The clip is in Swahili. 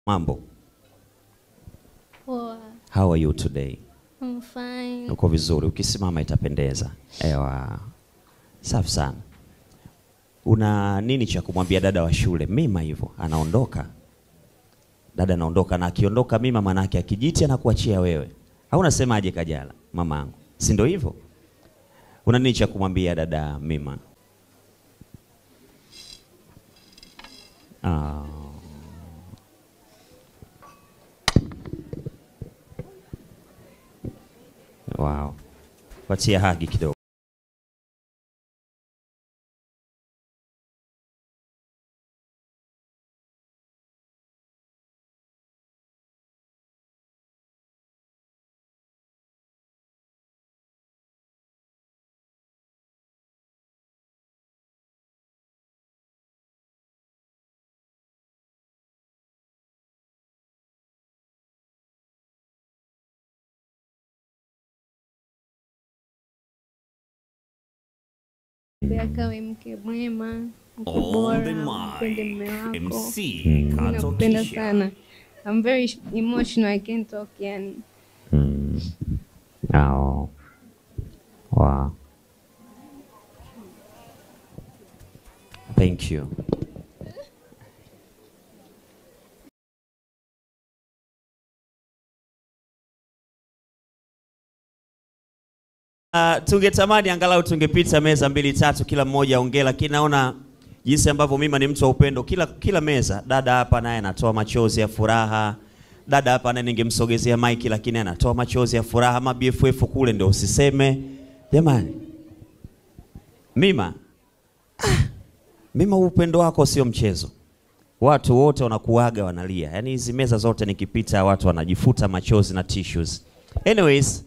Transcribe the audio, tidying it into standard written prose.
Mambo. Poa. How are you today? I'm fine. Uko vizuri, ukisimama itapendeza. Ewa. Safi sana. Una nini cha kumwambia dada wa shule? Mima hivyo, anaondoka. Dada anaondoka na akiondoka Mima manake akijiti anakuachia wewe. Au unasemaje Kajala, mamangu? Si ndio hivyo? Una nini cha kumwambia dada Mima? Wow. Patia hagi kidogo. Kawe mke mwema, mke bora, mpende mume wako. Nakupenda sana. I'm very emotional, I can't talk yani. Oh. Wow. Thank you. Tungetamani angalau tungepita meza 2-3 kila mmoja ongea, lakini naona jinsi ambavyo Mima ni mtu wa upendo. Kila meza dada hapa naye anatoa machozi ya furaha. Dada hapa naye ningemsogezea mic lakini anatoa machozi ya furaha. Ma BFF kule ndio usiseme. Jamani. Mima. Mima, upendo wako sio mchezo. Watu wote wanakuaga wanalia. Yaani hizi meza zote nikipita watu wanajifuta machozi na tissues. Anyways,